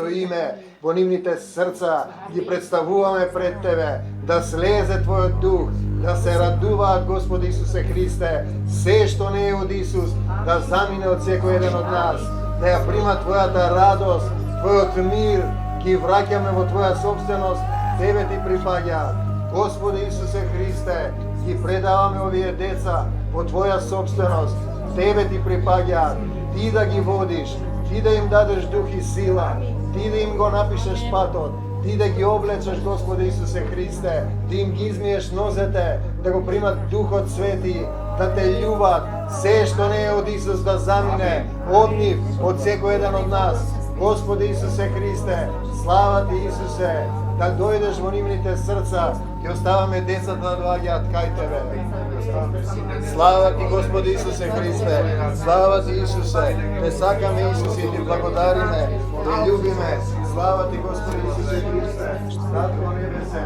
Твоето име во нивните срца, ги представуваме пред Тебе, да слезе Твојот дух, да се радуваат, Господи Исусе Христе, се што не е од Исус, да замине од секој еден од нас, да ја прима Твојата радост, Твојот мир, ги враќаме во Твоја собственост, Тебе Ти припаѓаат. Господи Исусе Христе, ги предаваме овие деца во Твоја собственост, Тебе Ти припаѓаат, Ти да ги водиш, Ти да им дадеш дух и сила, Ти да им го напишеш патот, Ти да ги облечеш, Господи Исусе Христе, Ти им ги измиеш нозете, да го примат Духот Свети, да Те љубат, се што не е од Исус да замине од нив, од секој еден од нас. Господи Исусе Христе, слава Ти Исусе, да дојдеш во нивните срца, ќе оставаме децата да доаѓаат кај Тебе. Слава Ти, Господи Исусе Христе, слава Ти Исусе, Те сакаме Исусе и Ти благодариме, Те љубиме. Слава Ти, Господи Исусе Христе, Татко Небесе,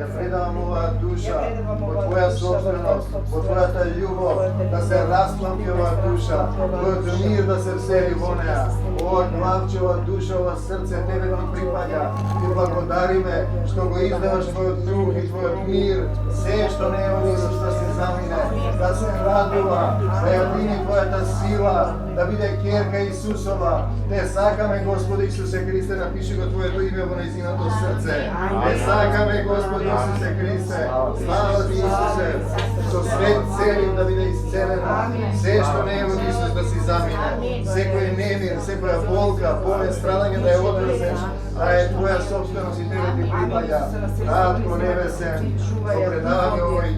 ја предавам оваа душа во Твоја собственост, во Твојата љубов, да се распламки оваа душа, Твојот мир да се всели во неа, ова главче, ова душа, ова срце Тебе Ти припаѓа. Ти благодариме што го издаваш Твојот дух и Твојот мир, се што не е од Исус да се замине, да се радува, да ја прими Твојата сила, да биде ќерка Исусова. Те сакаме, Господи Исусе Христе, напиши го Твоето име во нејзиното срце. Те сакаме, Господи Исусе Христе, слава Ти Исусе, што свет целим да биде исцелена, се што не е од Исус да си замине, секој немир, секоја болка, болест, страдање да ја одврзеш, да е Твоја собственост и Тебе Ти припаѓа. Татко Небесен, го предаваме овој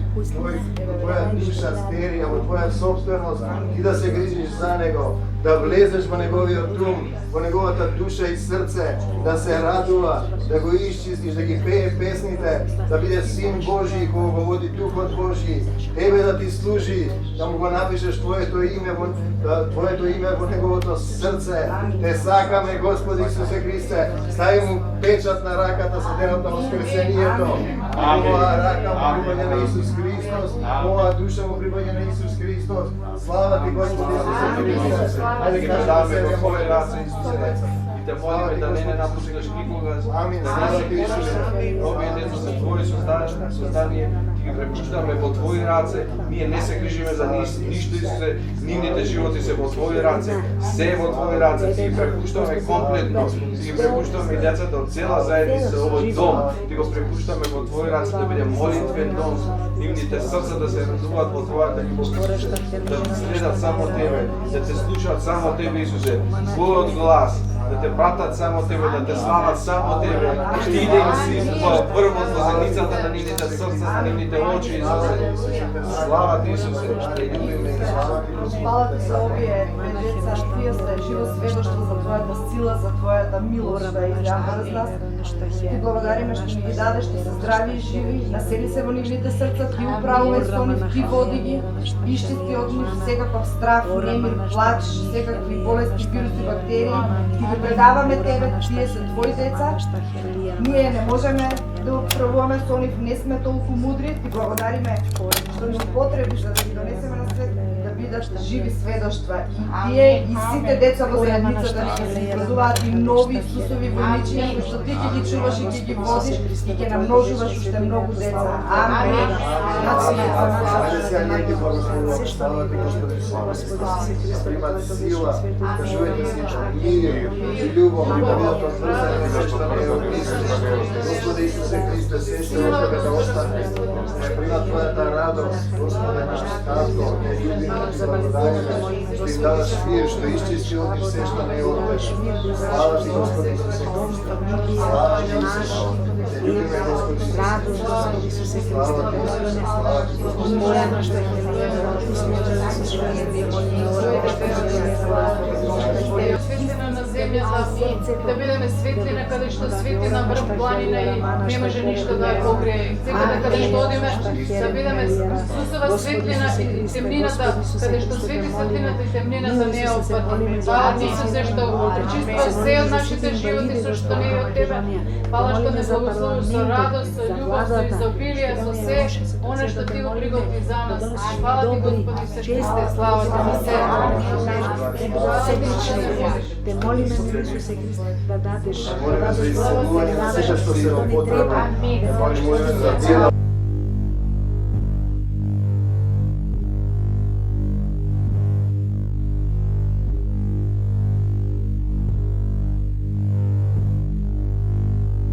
Твоја душа стерија, во Твоја собственост и да се грижиш за него, да влезеш во неговиот ум, во неговата душа и срце, да се радува, да го исчистиш, да ги пее песните, да биде Син Божи, кога го води Духот Божи, Тебе да Ти служи, да му го напишеш Твоето име во неговото срце. Те сакаме, Господи Исусе Христе, стави му печат на раката со денот на воскресението. Оваа рака му припаѓа на Исус Христос, оваа душа му припаѓа на Исус Христос. Слава Ти, Господи Исусе Христе. Ајде ги даваме во Твои раце, Исусе, деца. И Те молиме да не напушташ никога. Амин. Слава Ти, Исусе. Овие деца се Твои создание, ги препуштаме во Твои раце. Ние не се грижиме за ништо, Исусе, нивните животи се во Твои раце. Се во Твои раце. Ти ги препуштаме комплетно. Ти ги препуштаме и децата од цела заедница, овој дом. Ти го препуштаме во Твои раце да биде молитвен дом. Нивните срца да се радуваат во Твојата љубов, да следат само Тебе, да Те слушаат само Тебе, Исусе, Твојот глас, да Те пратат само Тебе, да Те слават само Тебе, Ти да им си прво во зеницата на нивните срца, на нивните очи, Исусе. Слава Ти, Исусе. Фала Ти за овие деца, Тие се живо сведоштво за Твојата сила, за Твојата милост да изјавна врз нас. Ти благодариме што ни ги дадеш, што се здрави и живи, насели се во нивните срца, Ти управувај со нив, Ти води ги, исчисти од нив секаков страх, немир, плач, секакви болести, вируси, бактерии. Ти ги предаваме Тебе, Тие се Твои деца. Ние не можеме да управуваме со нив, не сме толку мудри. Ти благодариме што ни потребиш да ги донесеме на свет, да бидат живи сведоштва. И Тие и сите деца во заедницата ќе се изградуваат и нови Исусови војничиња, кои што Ти ќе ги чуваш и ќе ги водиш и ќе намножуваш уште многу деца. Амин. Ајде сега ние ги благословуваме, слава Ти, Господи Исусе Христе, примат сила, да живеете си мир и љубов, и да бидат отврзани се што не е од Исус. Господи Исусе Христе, се што е Тебе да остане, да примат Твојата радост, Господи наш Татко, не љубиме Ти благодариме, што им даваш мир, што исчисти од нив се што не е од Тебе. Слава Ти, Господи Исусе Христе, слава Ти, Исусе, Те љубиме, Господи Исусе Христе, слава Ти, Исусе, слава Ти, Господи Светлина на земјата, да бидеме светлина каде што свети на врв планина и не може ништо да ја покрие. Секаде каде што одиме, да бидеме Исусова светлина и темнината, каде што свети светлината и темнината не ја опфати. Фала Ти, Исусе, што очистваш се од нашите животи со што не е од Тебе. Фала што не благословиш со радост, со љубов, со изобилие, со се, оно што Ти го приготви за нас. Фала Ти, Господи Исусе Христе, слава Ти за се. Те молиме Исусе Христе, да дадеш, Молиме за исцелување на сите што се во потреба. Молиме за дела